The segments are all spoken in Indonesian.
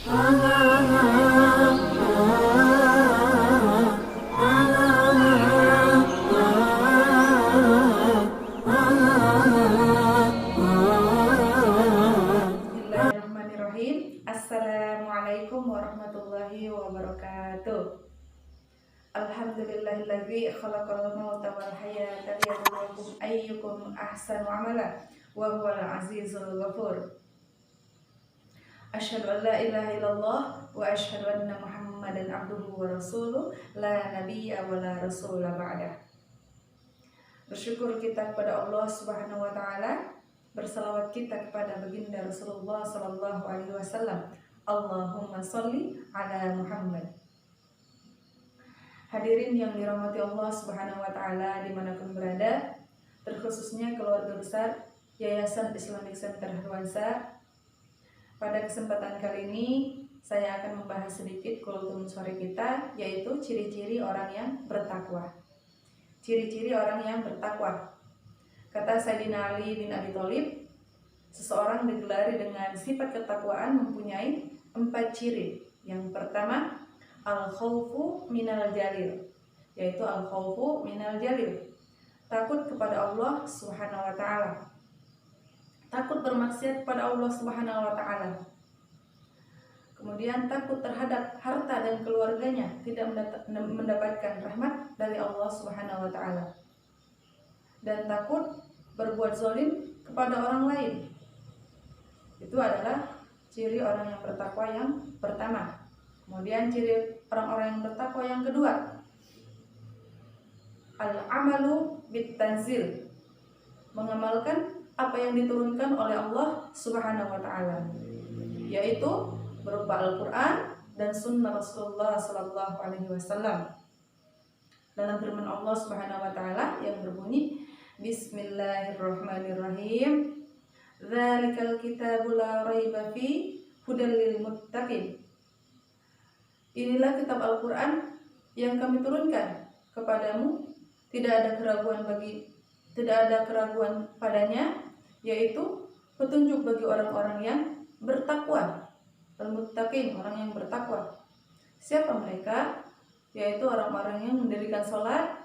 Bismillahirrahmanirrahim. Assalamualaikum warahmatullahi wabarakatuh. Alhamdulillahilladzi khalaqal mauta wal hayata liyabluwakum ayyukum ahsanu amala wa huwal azizul ghafur. Asyhadu an la ilaha illallah wa asyhadu anna Muhammadan abduhu wa rasuluh la nabiyya wa la rasula ba'dah. Bersyukur kita kepada Allah Subhanahu wa taala, berselawat kita kepada baginda Rasulullah sallallahu alaihi wasallam. Allahumma sholli ala Muhammad. Hadirin yang dirahmati Allah Subhanahu wa taala dimanapun berada, terkhususnya keluarga besar Yayasan Islamic Center Herwansa. Pada kesempatan kali ini saya akan membahas sedikit kultum sore kita, yaitu ciri-ciri orang yang bertakwa. Ciri-ciri orang yang bertakwa. Kata Sayyidina Ali bin Abi Thalib, seseorang digelari dengan sifat ketakwaan mempunyai 4 ciri. Yang pertama, al-khawfu minal jalil, yaitu al-khawfu minal jalil, takut kepada Allah Subhanahu wa taala. Takut bermaksiat kepada Allah Subhanahu wa taala. Kemudian takut terhadap harta dan keluarganya, tidak mendapatkan rahmat dari Allah Subhanahu wa taala. Dan takut berbuat zalim kepada orang lain. Itu adalah ciri orang yang bertakwa yang pertama. Kemudian ciri orang-orang yang bertakwa yang kedua, al-amalu bit-tanzil, mengamalkan apa yang diturunkan oleh Allah Subhanahu wa taala, yaitu berupa Al-Qur'an dan sunnah Rasulullah sallallahu alaihi wasallam. Dalam firman Allah Subhanahu wa taala yang berbunyi, Bismillahirrahmanirrahim. Dzalikal kitabu la raiba fi hudal lil muttaqin. Inilah kitab Al-Qur'an yang kami turunkan kepadamu, tidak ada keraguan padanya, yaitu petunjuk bagi orang-orang yang bertakwa. Al-muttaqin, orang yang bertakwa. Siapa mereka? Yaitu orang-orang yang mendirikan sholat,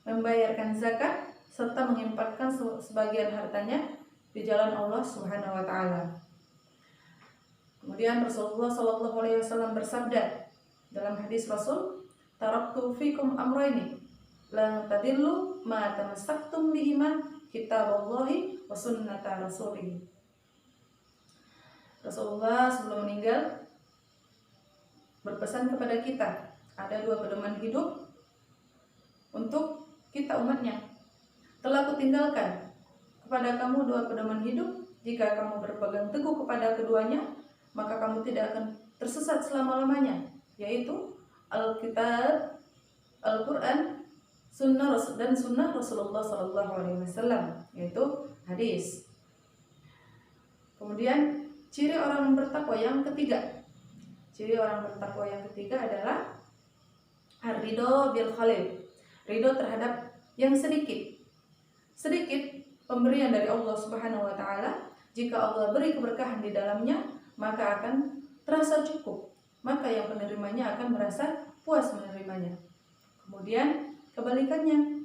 membayarkan zakat, serta menginfakkan sebagian hartanya di jalan Allah Subhanahu wa taala. Kemudian Rasulullah sallallahu alaihi wasallam bersabda dalam hadis Rasul, taraktu fikum amrayni la tadillu ma tamassaktum bihima kitaballahi wa sunnata rasulih. Rasulullah sebelum meninggal berpesan kepada kita, ada 2 pedoman hidup untuk kita umatnya. Telah kutinggalkan kepada kamu 2 pedoman hidup, jika kamu berpegang teguh kepada keduanya, maka kamu tidak akan tersesat selama-lamanya, yaitu Alkitab, Al-Quran, dan sunnah Rasulullah SAW, yaitu hadis. Kemudian ciri orang bertakwa yang ketiga. Ciri orang bertakwa yang ketiga adalah ar-ridho bil khalil, ridho terhadap yang sedikit. Sedikit pemberian dari Allah Subhanahu wa taala, jika Allah beri keberkahan di dalamnya, maka akan terasa cukup. Maka yang penerimanya akan merasa puas menerimanya. Kemudian kebalikannya,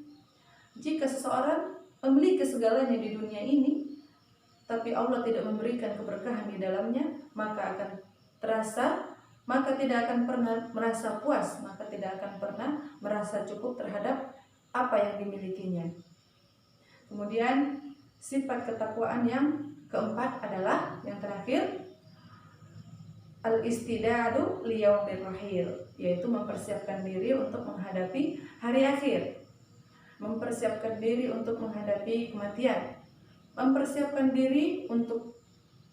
jika seseorang memiliki segalanya di dunia ini, tapi Allah tidak memberikan keberkahan di dalamnya, maka akan tidak akan pernah merasa puas, maka tidak akan pernah merasa cukup terhadap apa yang dimilikinya. Kemudian sifat ketakwaan yang keempat adalah yang terakhir, al-istidadu liyaumir rahil, yaitu mempersiapkan diri untuk menghadapi hari akhir, mempersiapkan diri untuk menghadapi kematian, mempersiapkan diri untuk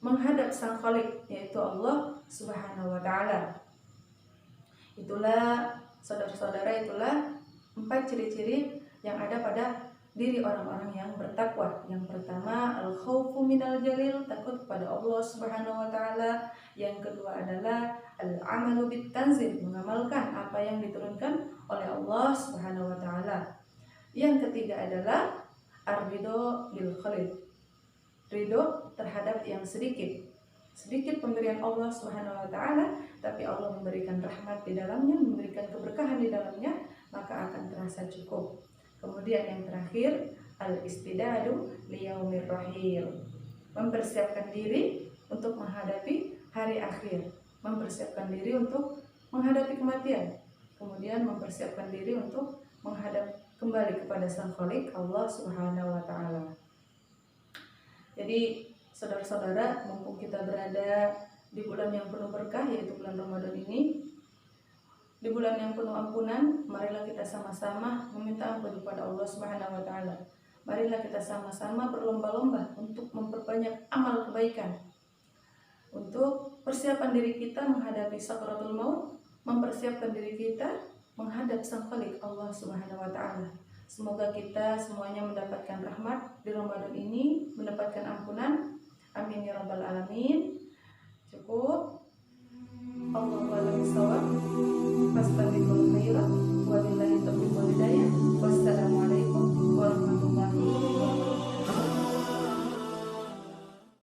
menghadap Sang Khalik, yaitu Allah Subhanahu wa taala. Itulah saudara-saudara, itulah 4 ciri-ciri yang ada pada diri orang-orang yang bertakwa. Yang pertama, al-khawfu minal jalil, takut kepada Allah Subhanahu wa taala. Yang kedua adalah al-amalu bit-tanzil, mengamalkan apa yang diturunkan oleh Allah Subhanahu wa taala. Yang ketiga adalah ar-ridho bil khalil, ridho terhadap yang sedikit. sedikit pemberian Allah Subhanahu wa taala, tapi Allah memberikan rahmat di dalamnya, memberikan keberkahan di dalamnya, maka akan terasa cukup. Kemudian yang terakhir, al-istidadu liyaumir rahil. Mempersiapkan diri untuk menghadapi hari akhir, mempersiapkan diri untuk menghadapi kematian, kemudian mempersiapkan diri untuk menghadap kembali kepada Sang Khalik Allah Subhanahu wa taala. Jadi saudara-saudara, mumpung kita berada di bulan yang penuh berkah, yaitu bulan Ramadan ini, di bulan yang penuh ampunan, marilah kita sama-sama meminta ampun kepada Allah Subhanahu wa taala. Marilah kita sama-sama berlomba-lomba untuk memperbanyak amal kebaikan, untuk persiapan diri kita menghadapi sakaratul maut, mempersiapkan diri kita menghadap Sang Khalik Allah Subhanahu wa taala. Semoga kita semuanya mendapatkan rahmat di Ramadan ini, mendapatkan ampunan. Amin ya rabbal alamin. Cukup. Allahu a'lam bishawab. Fastabiqul